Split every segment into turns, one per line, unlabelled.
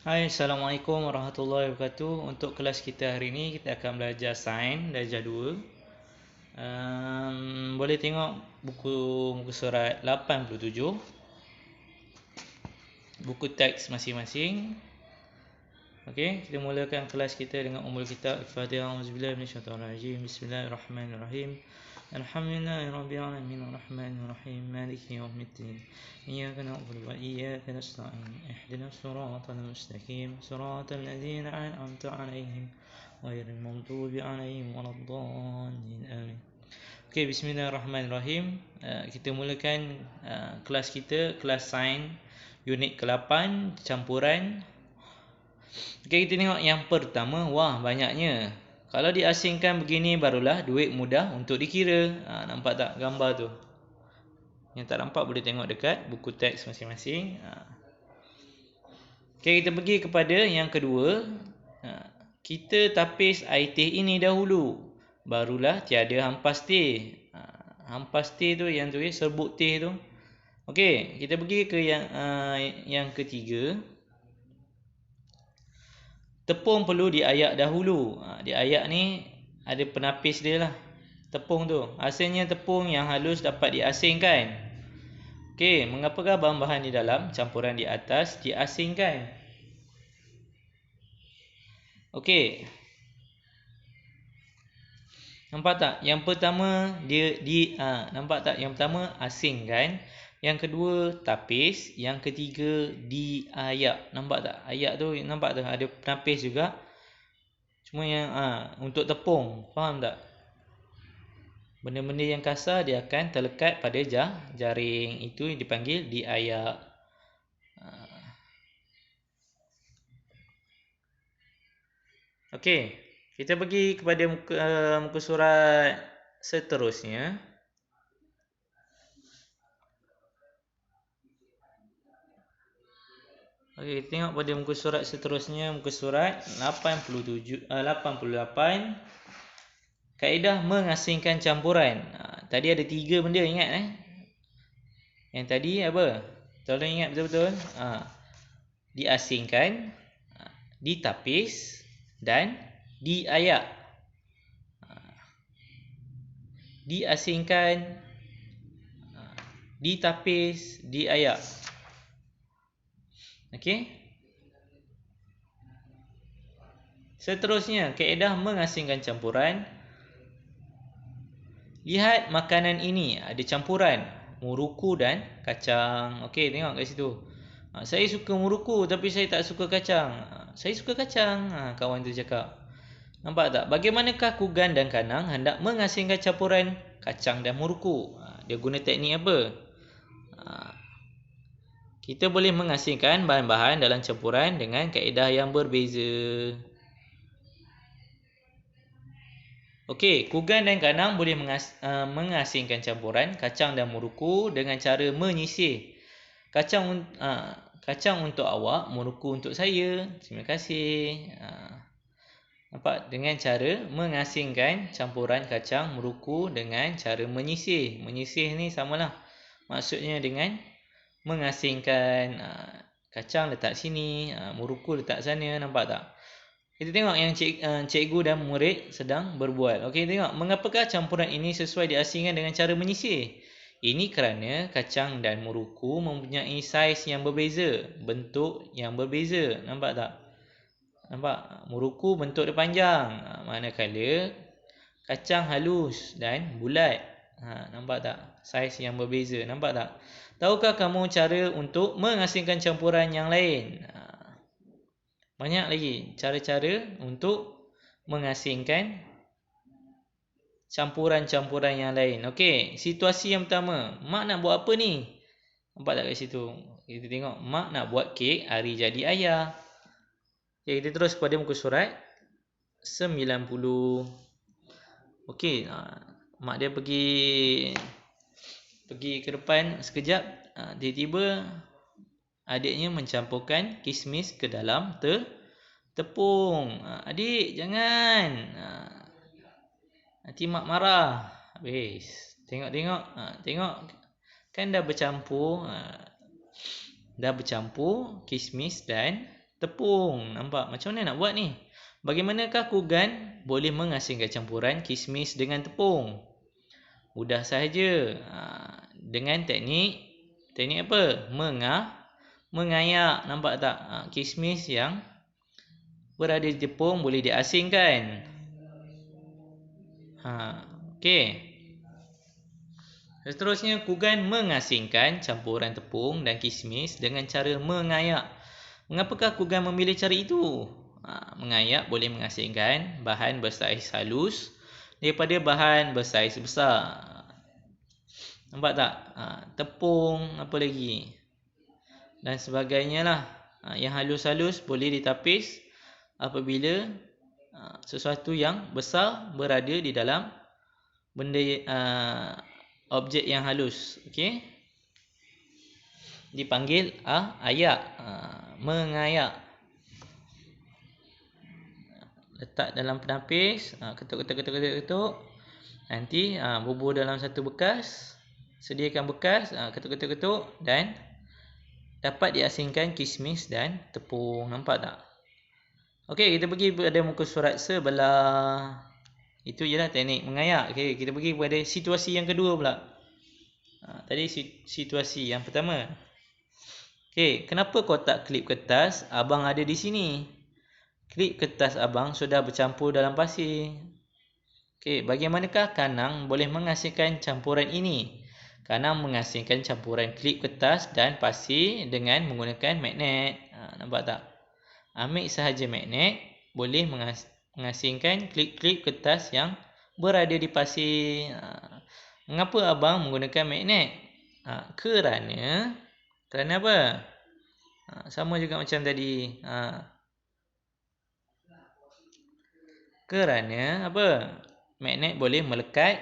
Hai, Assalamualaikum warahmatullahi wabarakatuh. Untuk kelas kita hari ini, kita akan belajar sains darjah 2. Boleh tengok muka surat 87, buku teks masing-masing. Okey, kita mulakan kelas kita dengan ummul kitab. Al-Fatihah. Auzubillahi minasyaitonir rajim. Bismillahirrahmanirrahim. Alhamdulillahirabbil alamin arrahmanir rahim maliki yaumiddin. Iyyaka na'budu wa iyyaka nasta'in. Ihdinas siratal mustaqim. Siratal ladzina an'amta 'alaihim ghairil maghdubi 'alaihim waladdallin. Amin. Okey, bismillahirrahmanirrahim. Kita mulakan kelas kita, kelas sains unit ke-8, campuran. Okey, kita tengok yang pertama. Wah, banyaknya. Kalau diasingkan begini barulah duit mudah untuk dikira. Nampak tak gambar tu? Yang tak nampak boleh tengok dekat buku teks masing-masing. Okey, kita pergi kepada yang kedua. Kita tapis air teh ini dahulu, barulah tiada hampas teh. Hampas teh tu yang tulis serbuk teh tu. Okey, kita pergi ke yang ketiga. Tepung perlu diayak dahulu. Diayak ni ada penapis dia lah. Tepung tu. Asalnya tepung yang halus dapat diasingkan. Okey, mengapakah bahan-bahan di dalam campuran di atas diasingkan? Okey. Nampak tak? Yang pertama nampak tak? Yang pertama asingkan. Yang kedua tapis, yang ketiga diayak. Nampak tak? Ayak tu nampak tak? Ada penapis juga. Cuma yang untuk tepung, faham tak? Benda-benda yang kasar dia akan terlekat pada jaring, itu yang dipanggil diayak. Okey, kita pergi kepada muka surat seterusnya. Okey, tengok pada muka surat seterusnya, muka surat 88. Kaedah mengasingkan campuran. Tadi ada 3 benda, ingat Yang tadi apa? Tolong ingat betul-betul. Diasingkan, ditapis dan diayak. Diasingkan, ditapis, diayak. Okey. Seterusnya, kaedah mengasingkan campuran. Lihat makanan ini, ada campuran muruku dan kacang. Okey, tengok kat situ. Saya suka muruku tapi saya tak suka kacang. Saya suka kacang, kawan tu cakap. Nampak tak? Bagaimanakah Kugan dan Kanang hendak mengasingkan campuran kacang dan muruku? Dia guna teknik apa? Kita boleh mengasingkan bahan-bahan dalam campuran dengan kaedah yang berbeza. Okey, Kugan dan Kanang boleh mengasingkan campuran kacang dan muruku dengan cara menyisir. Kacang untuk awak, muruku untuk saya. Terima kasih. Nampak? Dengan cara mengasingkan campuran kacang muruku dengan cara menyisir. Menyisir ni samalah. Maksudnya dengan mengasingkan kacang letak sini, muruku letak sana. Nampak tak? Kita tengok yang cikgu dan murid sedang berbual. Okey, tengok. Mengapakah campuran ini sesuai diasingkan dengan cara menyisir? Ini kerana kacang dan muruku mempunyai saiz yang berbeza, bentuk yang berbeza. Nampak tak? Nampak? Muruku bentuk dia panjang, manakala kacang halus dan bulat. Nampak tak? Saiz yang berbeza. Nampak tak? Tahukah kamu cara untuk mengasingkan campuran yang lain? Banyak lagi cara-cara untuk mengasingkan campuran-campuran yang lain. Okey, situasi yang pertama. Mak nak buat apa ni? Nampak tak kat situ? Kita tengok. Mak nak buat kek hari jadi ayah. Okey, kita terus kepada muka surat 90. Okey, mak dia pergi ke depan sekejap. Tiba-tiba adiknya mencampurkan kismis ke dalam tepung. Adik, jangan. Nanti mak marah. Habis. Tengok. Tengok. Kan dah bercampur. Dah bercampur kismis dan tepung. Nampak? Macam mana nak buat ni? Bagaimanakah Kugan boleh mengasingkan campuran kismis dengan tepung? Mudah sahaja. Dengan teknik apa? Mengayak. Nampak tak? Kismis yang berada di tepung boleh diasingkan. Okey. Seterusnya, Kugan mengasingkan campuran tepung dan kismis dengan cara mengayak. Mengapakah Kugan memilih cara itu? Mengayak boleh mengasingkan bahan bersaiz halus daripada bahan bersaiz besar. Nampak tak? Tepung, apa lagi? Dan sebagainya lah. Yang halus-halus boleh ditapis apabila sesuatu yang besar berada di dalam benda objek yang halus. Okey? Dipanggil ayak. Mengayak. Letak dalam penapis, ketuk. Nanti bubur dalam satu bekas. Sediakan bekas, ketuk dan dapat diasingkan kismis dan tepung. Nampak tak? Okey, kita pergi pada muka surat sebelah. Itu je lah teknik mengayak. Okey, kita pergi pada situasi yang kedua pula. Tadi situasi yang pertama. Okey, kenapa kotak klip kertas abang ada di sini? Klip kertas abang sudah bercampur dalam pasir. Okey, bagaimanakah Kanang boleh mengasingkan campuran ini? Kanang mengasingkan campuran klip kertas dan pasir dengan menggunakan magnet. Nampak tak? Ambil sahaja magnet boleh mengasingkan klip-klip kertas yang berada di pasir. Mengapa abang menggunakan magnet? Kerana apa? Sama juga macam tadi. Kerana apa? Magnet boleh melekat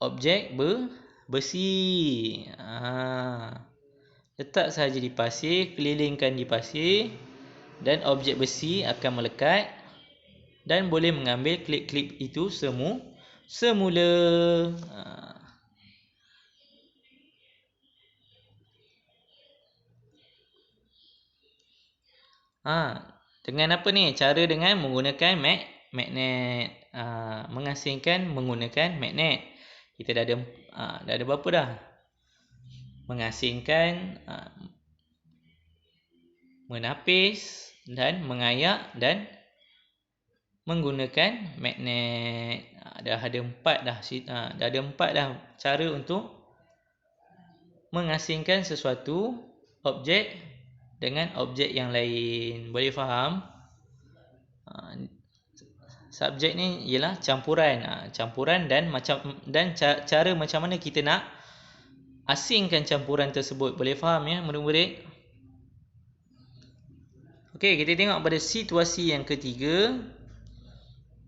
objek besi. Letak sahaja di pasir, kelilingkan di pasir dan objek besi akan melekat dan boleh mengambil klip-klip itu semula. Dengan apa ni? Cara dengan menggunakan magnet. Mengasingkan menggunakan magnet. Kita dah ada berapa dah? Mengasingkan, menapis dan mengayak dan menggunakan magnet. Dah ada 4 dah. Dah ada 4 dah cara untuk mengasingkan sesuatu objek dengan objek yang lain. Boleh faham? Subjek ni ialah campuran. Campuran dan cara macam mana kita nak asingkan campuran tersebut. Boleh faham ya murid-murid? Okey, kita tengok pada situasi yang ketiga.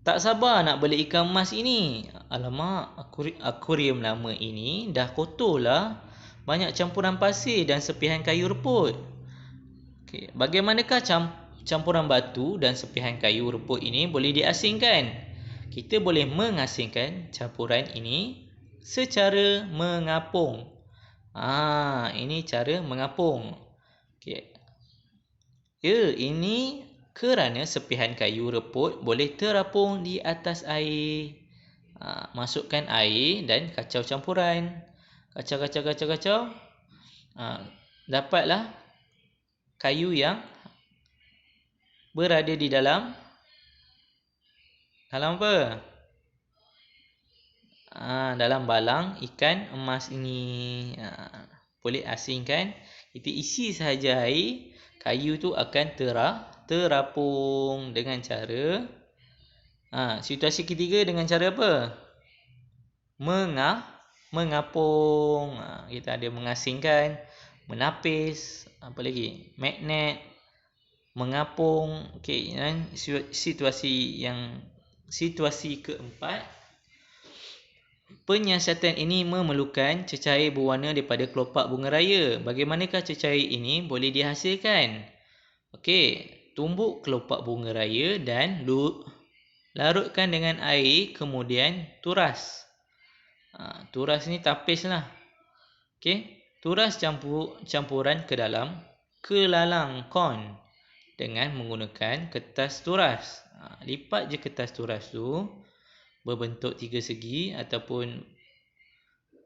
Tak sabar nak beli ikan emas ini. Alamak, akuarium lama ini dah kotor lah. Banyak campuran pasir dan sepihan kayu reput. Okey, bagaimanakah campuran batu dan sepihan kayu reput ini boleh diasingkan? Kita boleh mengasingkan campuran ini secara mengapung. Ini cara mengapung. Okey. Ya, ini kerana sepihan kayu reput boleh terapung di atas air. Masukkan air dan kacau campuran. Kacau. Dapatlah kayu yang berada di dalam apa? Dalam balang ikan emas ini. Boleh asingkan. Kita isi sahaja air, kayu tu akan terapung dengan cara situasi ketiga dengan cara apa? Mengapung. Kita ada mengasingkan, menapis, apa lagi? Magnet, mengapung. Okey, dan situasi keempat. Penyiasatan ini memerlukan cecair berwarna daripada kelopak bunga raya. Bagaimanakah cecair ini boleh dihasilkan? Okey, tumbuk kelopak bunga raya dan larutkan dengan air, kemudian turas. Turas ni tapis lah. Okey, turas campuran ke dalam kelalang kon dengan menggunakan kertas turas. Lipat je kertas turas tu berbentuk tiga segi ataupun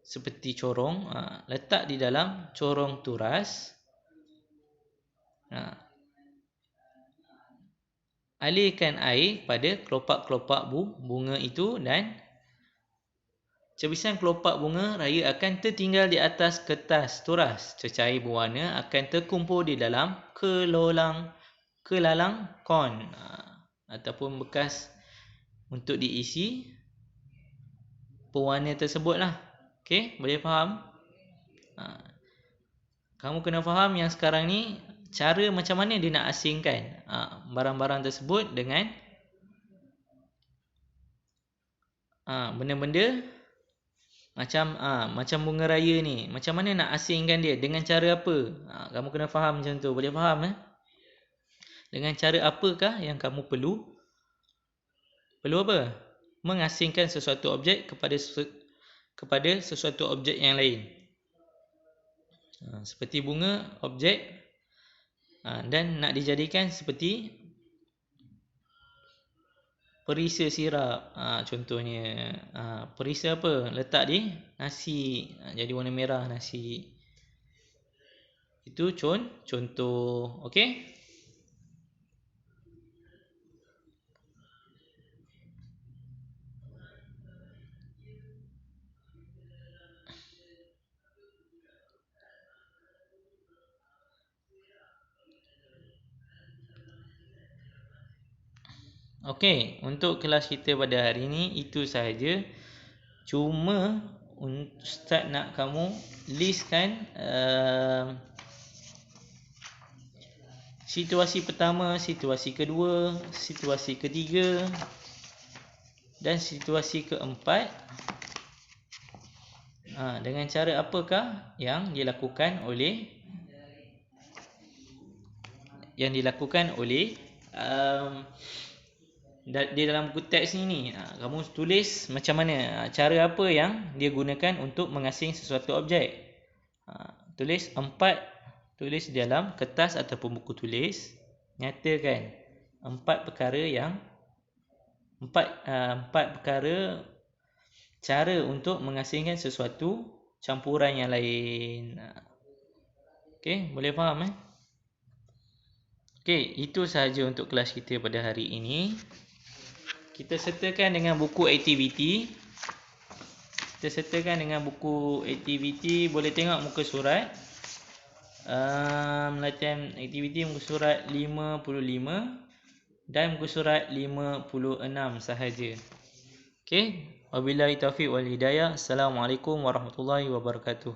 seperti corong. Letak di dalam corong turas. Alirkan air pada kelopak-kelopak bunga itu dan cebisan kelopak bunga raya akan tertinggal di atas kertas turas. Cecair berwarna akan terkumpul di dalam kelalang kon ataupun bekas untuk diisi pewarna tersebut lah. Okey, boleh faham? Kamu kena faham yang sekarang ni cara macam mana dia nak asingkan barang-barang tersebut dengan benda-benda macam bunga raya ni. Macam mana nak asingkan dia? Dengan cara apa? Kamu kena faham macam tu. Boleh faham? Dengan cara apakah yang kamu perlu? Perlu apa? Mengasingkan sesuatu objek kepada sesuatu objek yang lain. Seperti bunga, objek, dan nak dijadikan seperti perisa sirap. Contohnya perisa apa? Letak di nasi, jadi warna merah nasi. Itu contoh. Okey? Okey, untuk kelas kita pada hari ini itu sahaja. Cuma Ustaz nak kamu listkan situasi pertama, situasi kedua, situasi ketiga dan situasi keempat. Dengan cara apakah yang dilakukan oleh di dalam buku teks ni. Kamu tulis macam mana, cara apa yang dia gunakan untuk mengasing sesuatu objek. Tulis 4, tulis dalam kertas ataupun buku tulis. Nyatakan 4 perkara cara untuk mengasingkan sesuatu campuran yang lain. Okey, boleh faham? Okey, itu sahaja untuk kelas kita pada hari ini. Kita sertakan dengan buku aktiviti. Boleh tengok muka surat. Latihan aktiviti muka surat 55 dan muka surat 56 sahaja. Okey, wabillahi taufiq wal hidayah. Assalamualaikum warahmatullahi wabarakatuh.